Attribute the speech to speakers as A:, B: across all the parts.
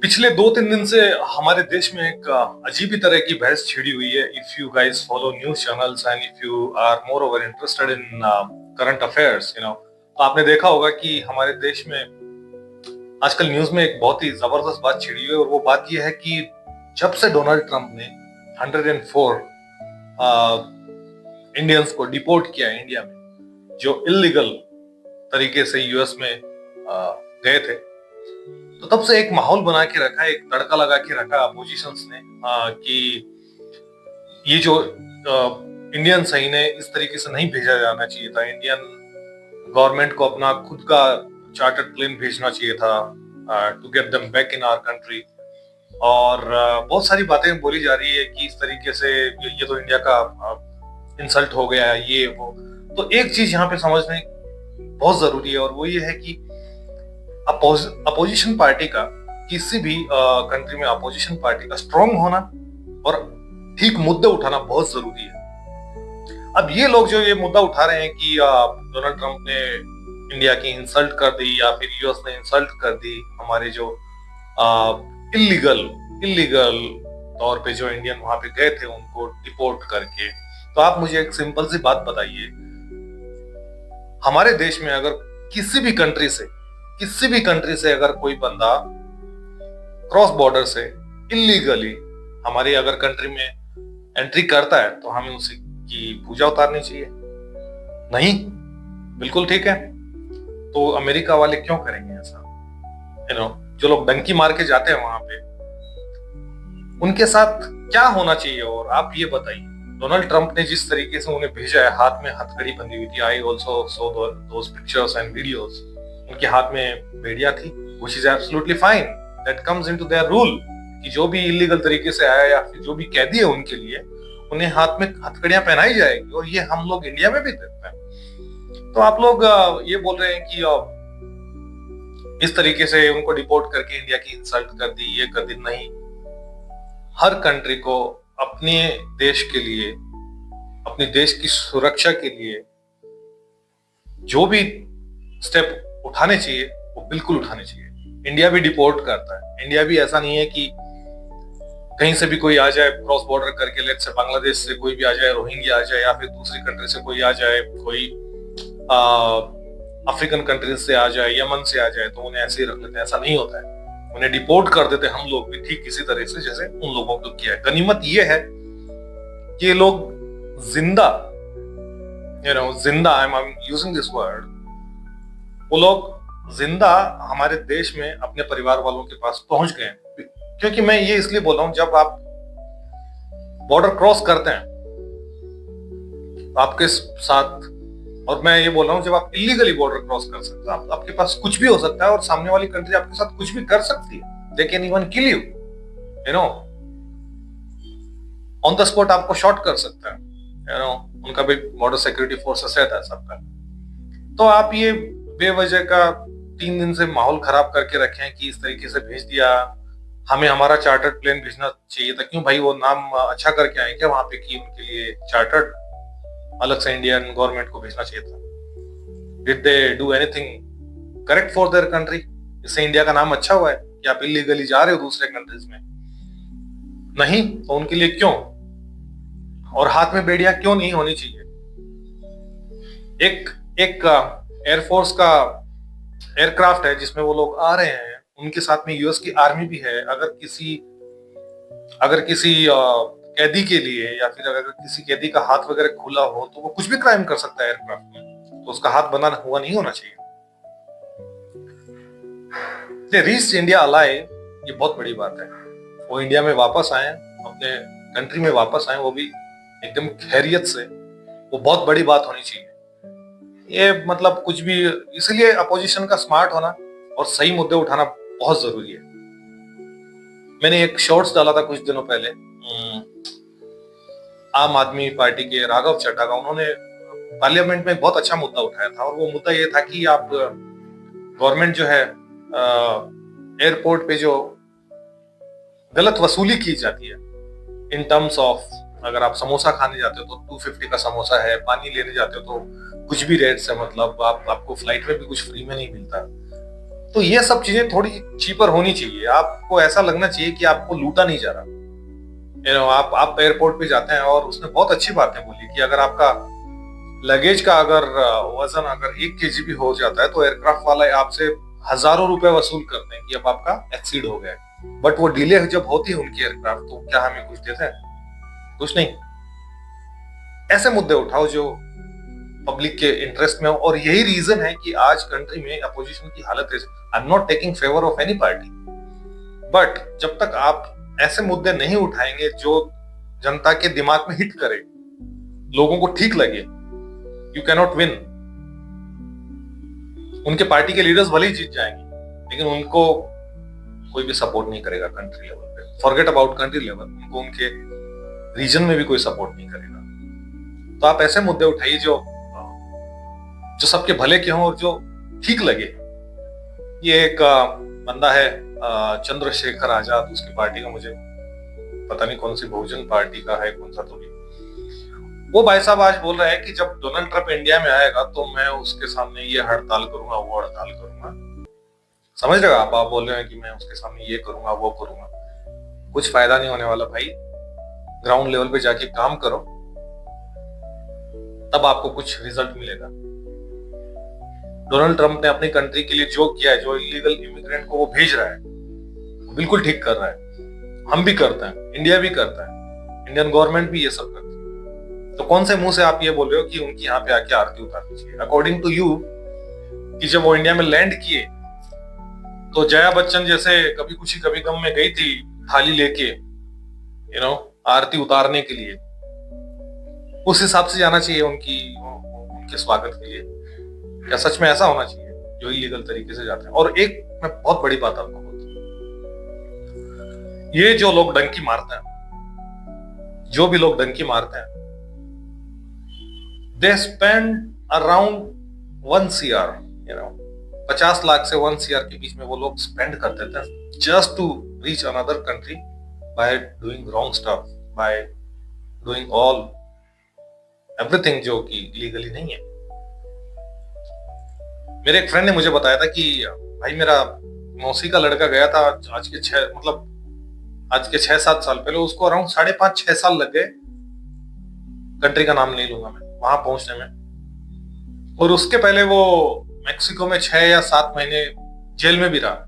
A: पिछले 2-3 दिन से हमारे देश में एक अजीब ही तरह की बहस छिड़ी हुई है। If you guys follow news channels and if you are moreover interested in current affairs, तो आपने देखा होगा कि हमारे देश में आजकल न्यूज में एक बहुत ही जबरदस्त बात छिड़ी हुई है, और वो बात ये है कि जब से डोनाल्ड ट्रंप ने 104 इंडियंस को डिपोर्ट किया है इंडिया में, जो इलीगल तरीके से यूएस में गए थे, तो तब से एक माहौल बना के रखा है, एक तड़का लगा के रखा अपोजिशंस ने कि ये जो इंडियंस है इन्हें इस तरीके से नहीं भेजा जाना चाहिए था। इंडियन गवर्नमेंट को अपना खुद का चार्टर्ड प्लेन भेजना चाहिए था to get them back in our country. और बहुत सारी बातें बोली जा रही है कि इस तरीके से ये तो इंडिया का इंसल्ट हो गया है, ये वो। तो एक चीज यहाँ पे समझने बहुत जरूरी है, और वो ये है कि अपोजिशन पार्टी का, किसी भी कंट्री में अपोजिशन पार्टी का स्ट्रांग होना और ठीक मुद्दे उठाना बहुत जरूरी है। अब ये लोग जो ये मुद्दा उठा रहे हैं कि डोनाल्ड ट्रंप ने इंडिया की इंसल्ट कर दी या फिर यूएस ने इंसल्ट कर दी हमारे जो इलीगल तौर पे जो इंडियन वहां पे गए थे उनको डिपोर्ट करके, तो आप मुझे एक सिंपल सी बात बताइए, हमारे देश में अगर किसी भी कंट्री से अगर कोई बंदा क्रॉस बॉर्डर से इलीगली हमारी अगर कंट्री में एंट्री करता है, तो हमें उसी की पूजा उतारनी चाहिए? नहीं, बिल्कुल ठीक है। तो अमेरिका वाले क्यों करेंगे ऐसा? जो लोग डंकी मार के जाते हैं वहां पे, उनके साथ क्या होना चाहिए? और आप ये बताइए, डोनाल्ड ट्रंप ने जिस तरीके से उन्हें भेजा है, हाथ में हथकड़ी बंधी हुई थी, I also saw those pictures and videos, उनके हाथ में भेड़िया थी, which is absolutely fine, that comes into their rule, कि जो भी इलीगल तरीके से आया या फिर जो भी कैदी है उनके लिए उन्हें हाथ में हथकड़ियां पहनाई जाएगी, और ये हम लोग इंडिया में भी देखते हैं। तो आप लोग ये बोल रहे हैं कि इस तरीके से उनको डिपोर्ट करके इंडिया की इंसल्ट कर दी, ये कर दी। नहीं, हर कंट्री को अपने देश के लिए, अपने देश की सुरक्षा के लिए जो भी स्टेप उठाने चाहिए वो बिल्कुल उठाने चाहिए। इंडिया भी डिपोर्ट करता है, इंडिया भी ऐसा नहीं है कि कहीं से भी कोई आ जाए क्रॉस बॉर्डर करके, लेट से बांग्लादेश से कोई भी आ जाए, रोहिंग्या आ जाए, या फिर दूसरी कंट्री से कोई आ जाए, कोई अफ्रीकन कंट्रीज से आ जाए, यमन से आ जाए, तो उन्हें ऐसे ही रख लेते हैं। ऐसा नहीं होता है, उन्हें डिपोर्ट कर देते हम लोग भी, ठीक इसी तरह से जैसे उन लोगों को किया है। गनीमत ये है कि ये लोग जिंदा, I am using this word, वो लोग जिंदा हमारे देश में अपने परिवार वालों के पास पहुंच गए। क्योंकि मैं ये इसलिए बोल रहा हूं, जब आप बॉर्डर क्रॉस करते हैं आपके साथ, और मैं ये बोल रहा हूं जब आप इलीगली बॉर्डर क्रॉस कर सकते हैं, आपके पास कुछ भी हो सकता है, और सामने वाली कंट्री आपके साथ कुछ भी कर सकती है। They can even kill you, on the spot आपको शॉट कर सकते हैं, उनका भी बॉर्डर सिक्योरिटी फोर्सेस रहता है सबका। तो आप ये बेवजह का 3 दिन से माहौल खराब करके रखे हैं कि इस तरीके से भेज दिया, हमें हमारा चार्टर्ड प्लेन भेजना चाहिए था। क्यों भाई, वो नाम अच्छा करके आए क्या वहां पे कि उनके लिए चार्टर्ड अलग से इंडियन गवर्नमेंट को भेजना चाहिए था? Did they do anything correct for their country? इससे इंडिया का नाम अच्छा हुआ है कि आप इलीगली जा रहे हो दूसरे कंट्रीज में? नहीं, तो उनके लिए क्यों? और हाथ में बेड़ियां क्यों नहीं होनी चाहिए? एक एयरफोर्स का एयरक्राफ्ट है जिसमें वो लोग आ रहे हैं, उनके साथ में यूएस की आर्मी भी है। अगर किसी कैदी के लिए, या फिर अगर किसी कैदी का हाथ वगैरह खुला हो, तो वो कुछ भी क्राइम कर सकता है एयरक्राफ्ट में, तो उसका हाथ बना हुआ नहीं होना चाहिए। रीच इंडिया अलाइ, ये बहुत बड़ी बात है। वो इंडिया में वापस आए, अपने कंट्री में वापस आए, वो भी एकदम खैरियत से, वो बहुत बड़ी बात होनी चाहिए। ये मतलब कुछ भी, इसलिए अपोजिशन का स्मार्ट होना और सही मुद्दे उठाना बहुत जरूरी है। मैंने एक शॉर्ट्स डाला था कुछ दिनों पहले, आम आदमी पार्टी के राघव चड्ढा का, उन्होंने पार्लियामेंट में बहुत अच्छा मुद्दा उठाया था, और वो मुद्दा ये था कि आप गवर्नमेंट जो है एयरपोर्ट पे जो गलत वसूली की जाती है, इन टर्म्स ऑफ, अगर आप समोसा खाने जाते हो तो 250 का समोसा है, पानी लेने जाते हो तो कुछ भी रेट से, मतलब आपको फ्लाइट में भी कुछ फ्री में नहीं मिलता। तो ये सब चीजें थोड़ी चीपर होनी चाहिए। आपको ऐसा लगना चाहिए कि आपको लूटा नहीं जा रहा। आप एयरपोर्ट पे जाते हैं और उसने बहुत अच्छी बातें बोली कि अगर आपका लगेज का अगर वजन अगर 1 kg भी हो जाता है तो एयरक्राफ्ट वाला आपसे हजारों रुपए वसूल करते हैं कि अब आपका एक्सीड हो गया है। बट वो डिले जब होती है उनकी एयरक्राफ्ट तो क्या हमें कुछ देते हैं? कुछ नहीं। ऐसे मुद्दे उठाओ जो पब्लिक के इंटरेस्ट में हो, और यही रीजन है कि आज कंट्री में अपोजिशन की हालत है। I am not taking favour of any party, but जब तक आप ऐसे मुद्दे नहीं उठाएंगे जो जनता के दिमाग में हिट करे, लोगों को ठीक लगे, यू कैनॉट विन। उनके पार्टी के लीडर्स भले ही जीत जाएंगे लेकिन उनको कोई भी सपोर्ट नहीं करेगा कंट्री लेवल पे। फॉरगेट अबाउट कंट्री लेवल, उनको उनके रीजन में भी कोई सपोर्ट नहीं करेगा। तो आप ऐसे मुद्दे उठाइए जो सबके भले के हों और जो ठीक लगे। ये एक बंदा है चंद्रशेखर आजाद, उसकी पार्टी का मुझे पता नहीं कौन सी बहुजन पार्टी का है, कौन सा तो भी। वो भाई साहब आज बोल रहे हैं कि जब डोनाल्ड ट्रंप इंडिया में आएगा तो मैं उसके सामने ये हड़ताल करूंगा, वो हड़ताल करूंगा। समझ रहे हो आप बोल रहे हैं कि मैं उसके सामने ये करूंगा, वो करूंगा। कुछ फायदा नहीं होने वाला भाई। ग्राउंड लेवल पे जाके काम करो, तब आपको कुछ रिजल्ट मिलेगा। डोनाल्ड ट्रंप ने अपनी कंट्री के लिए जो किया है, जो इलीगल इमिग्रेंट को वो भेज रहा है, वो बिल्कुल ठीक कर रहा है। हम भी करते हैं, इंडिया भी करता है, इंडियन गवर्नमेंट भी ये सब करती है। तो कौन से मुंह से आप ये बोल रहे हो कि उनकी यहाँ पे आके आरती उतारनी चाहिए? अकॉर्डिंग टू यू, कि जब वो इंडिया में लैंड किए तो जया बच्चन जैसे कभी खुशी कभी गम में गई थी थाली लेके, आरती उतारने के लिए, उस हिसाब से जाना चाहिए उनके स्वागत के लिए। क्या सच में ऐसा होना चाहिए जो इलीगल तरीके से जाते हैं? और एक मैं बहुत बड़ी बात आपको बोलता हूं, ये जो लोग डंकी मारते हैं, जो भी लोग डंकी मारते हैं, they spend around 1 CR, 50 lakh से 1 CR के बीच में वो लोग स्पेंड कर देते हैं just to reach another country by doing wrong stuff, by doing all everything जो कि लीगली नहीं है। मेरे एक फ्रेंड ने मुझे बताया था कि भाई मेरा मौसी का लड़का गया था आज के 6-7 साल पहले, उसको अराउंड 5.5-6 साल लग गए, कंट्री का नाम नहीं लूंगा मैं, वहां पहुंचने में। और उसके पहले वो मेक्सिको में 6 या 7 महीने जेल में भी रहा।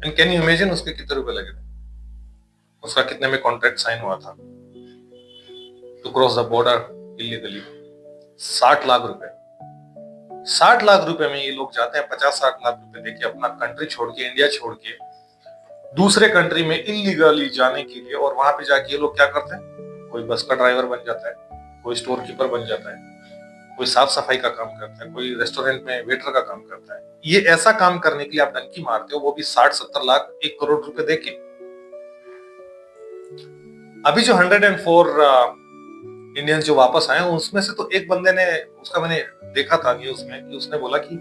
A: एंड कैन यू इमेजिन उसके कितने रुपए लगे थे? उसका कितने में कॉन्ट्रैक्ट साइन हुआ था to cross the border illegally? 60 lakh रुपए। 60 लाख रुपए में ये लोग जाते हैं, 50-60 लाख रुपए देके अपना कंट्री छोड़ के, इंडिया छोड़ के दूसरे कंट्री में इलीगली जाने के लिए। और वहां पे जाके ये लोग क्या करते हैं? कोई बस का ड्राइवर बन जाता है, कोई स्टोर कीपर बन जाता है, कोई साफ सफाई का काम करता है, कोई रेस्टोरेंट में वेटर का काम करता है। ये ऐसा काम करने के लिए आप डंकी मारते हो, वो भी 60-70 लाख, 1 करोड़ रुपए देके। अभी जो 104 इंडियंस जो वापस आए, उसमें से तो एक बंदे ने, उसका मैंने देखा था न्यूज में, कि उसने बोला कि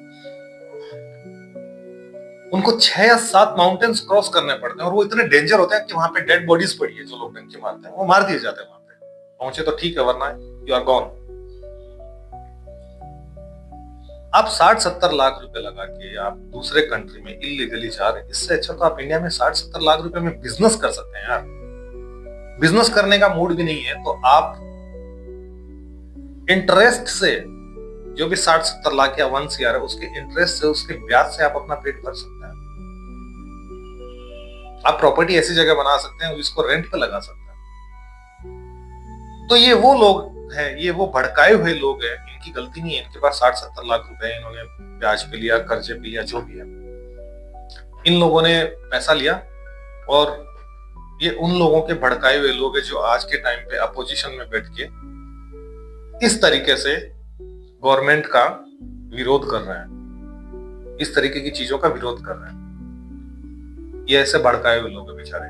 A: उनको 6 या 7 माउंटेन्स क्रॉस करने पड़ते हैं और वो इतने डेंजर होते हैं कि वहां पे डेड बॉडीज पड़ी है। जो लोग डंकी मारते हैं वो मार दिए जाते हैं वहां पे। पहुंचे तो ठीक है, वरना यू आर गॉन। आप 60-70 लाख रुपए लगा के आप दूसरे कंट्री में इलीगली जा रहे हैं, इससे अच्छा तो आप इंडिया में 60-70 लाख रुपए में बिजनेस कर सकते हैं यार। बिजनेस करने का मूड भी नहीं है तो आप इंटरेस्ट से जो भी 60-70 लाख या 1 CR है, उसके इंटरेस्ट से, उसके ब्याज से आप अपना पेट भर सकते हैं। आप प्रॉपर्टी ऐसी जगह बना सकते हैं जिसको रेंट पे लगा सकते हैं। तो ये वो लोग हैं, ये वो भड़काए हुए लोग हैं, इनकी गलती नहीं है। इनके पास 60-70 लाख रुपए इन्होंने ब्याज पे लिया, कर्जे पे लिया, जो भी है, इन लोगों ने पैसा लिया। और ये उन लोगों के भड़काए हुए लोग हैं जो आज के टाइम पे अपोजिशन में बैठ के इस तरीके से गवर्नमेंट का विरोध कर रहे हैं, इस तरीके की चीजों का विरोध कर रहे हैं। ये ऐसे भड़काए हुए लोग हैं बेचारे,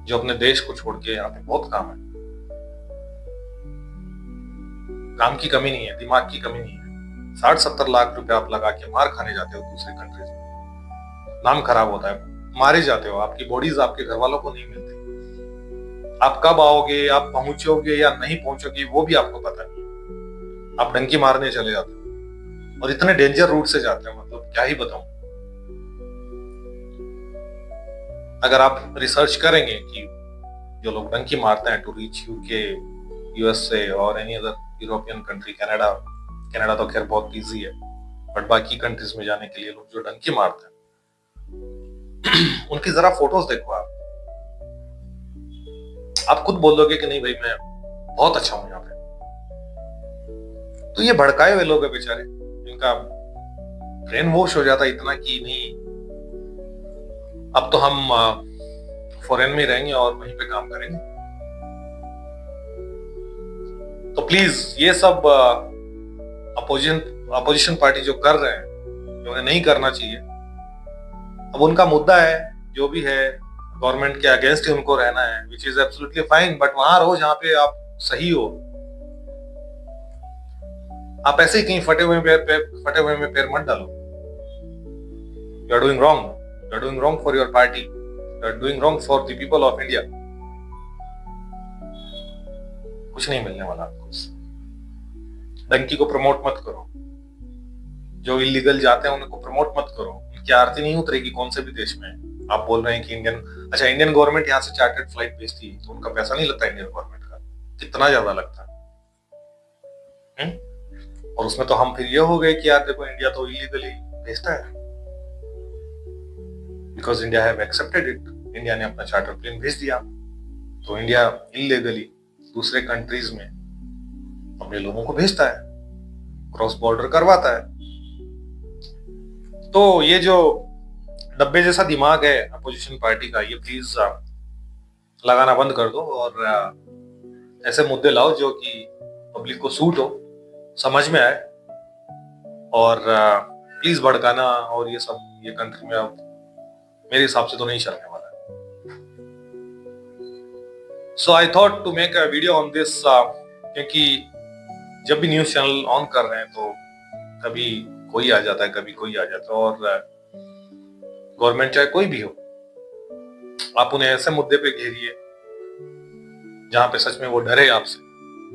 A: जो अपने देश को छोड़ के यहाँ पे, बहुत काम है, काम की कमी नहीं है, दिमाग की कमी नहीं है। 60-70 लाख रुपए आप लगा के मार खाने जाते हो दूसरे कंट्री से, नाम खराब होता है, मारे जाते हो, आपकी बॉडीज आपके घर वालों को नहीं मिलती। आप कब आओगे, आप पहुंचोगे या नहीं पहुंचोगे, वो भी आपको पता नहीं। आप डंकी मारने चले जाते हो और इतने डेंजर रूट से जाते हैं, मतलब क्या ही बताऊं। अगर आप रिसर्च करेंगे कि जो लोग डंकी मारते हैं टू रीच यूके, यूएसए और any other European country, Canada तो खैर बहुत इजी है, बट बाकी कंट्रीज में जाने के लिए लोग जो डंकी मारते हैं उनकी जरा फोटोज देखो आप खुद बोल दोगे कि नहीं भाई मैं बहुत अच्छा हूं यहाँ पे। तो ये भड़काए हुए लोग है बेचारे, इनका ब्रेन वॉश हो जाता है इतना कि नहीं अब तो हम फॉरेन में रहेंगे और वहीं पे काम करेंगे। तो प्लीज ये सब अपोजिशन पार्टी जो कर रहे हैं, जो उन्हें नहीं करना चाहिए, अब उनका मुद्दा है जो भी है, गवर्नमेंट के अगेंस्ट ही उनको रहना है, which is absolutely fine, but वहां रहो जहां पे आप सही हो। आप ऐसे ही कहीं फटे हुए में पैर मत डालो। You are doing wrong for your party, you are doing wrong for the people of India. कुछ नहीं मिलने वाला आपको। डंकी को प्रमोट मत करो, जो इलीगल जाते हैं उनको प्रमोट मत करो, उनकी आरती नहीं उतरेगी कौन से भी देश में। आप बोल रहे हैं कि इंडियन गवर्नमेंट यहाँ से चार्टर्ड फ्लाइट भेजती है, तो उनका पैसा नहीं लगता इंडियन गवर्नमेंट का, कितना ज्यादा लगता है। और उसमें तो हम फिर ये हो गए कि यार देखो इंडिया तो इलीगली भेजता है, because India have accepted it, India ने अपना चार्टर प्लेन भेज दिया, तो इंडिया इलीगली दूसरे कंट्रीज में अपने लोगों को भेजता है, क्रॉस बॉर्डर करवाता है। तो ये जो डब्बे जैसा दिमाग है अपोजिशन पार्टी का, ये प्लीज लगाना बंद कर दो और ऐसे मुद्दे लाओ जो कि पब्लिक को सूट हो, समझ में आए। और प्लीज भड़काना और ये सब ये कंट्री में अब मेरे हिसाब से तो नहीं चलने वाला है। So I thought to make a video on this, क्योंकि जब भी न्यूज चैनल ऑन कर रहे हैं तो कभी कोई आ जाता है, कभी कोई आ जाता है, और गवर्नमेंट चाहे कोई भी हो, आप उन्हें ऐसे मुद्दे पे घेरिए जहां पे सच में वो डरे आपसे,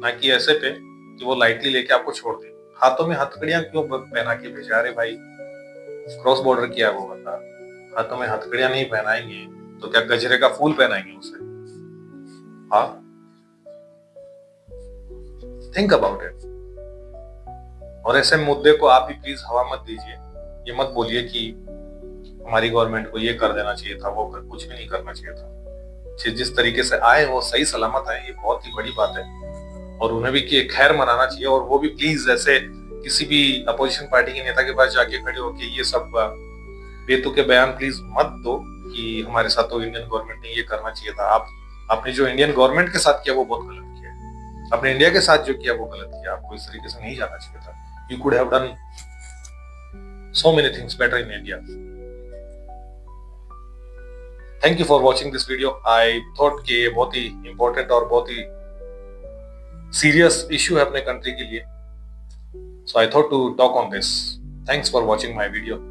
A: ना कि ऐसे पे कि वो लाइटली लेके आपको छोड़ दे। हाथों में हथकड़ियां क्यों पहना के भेजा? अरे भाई क्रॉस बॉर्डर किया वो बंदा, हाथों में हथकड़ियां नहीं पहनाएंगे तो क्या गजरे का फूल पहनाएंगे उसे? हाँ, थिंक अबाउट इट। और ऐसे मुद्दे को आप भी प्लीज हवा मत दीजिए। ये मत बोलिए कि हमारी गवर्नमेंट को ये कर देना चाहिए था, वो कुछ भी नहीं करना चाहिए था। जिस तरीके से आए वो सही सलामत आए, ये बहुत ही बड़ी बात है, और उन्हें भी कि खैर मनाना चाहिए। और वो भी प्लीज ऐसे किसी भी अपोजिशन पार्टी के नेता के पास जाके खड़े होके ये सब बेतुके बयान प्लीज मत दो कि हमारे साथ तो इंडियन गवर्नमेंट ने ये करना चाहिए था। आपने जो इंडियन गवर्नमेंट के साथ किया वो बहुत गलत किया, आपने इंडिया के साथ जो किया वो गलत किया। आपको इस तरीके से नहीं जाना चाहिए था। You could have done so many things better in India. Thank you for watching this video. I thought कि ये बहुत ही important और बहुत ही serious issue है अपने country के लिए. So I thought to talk on this. Thanks for watching my video.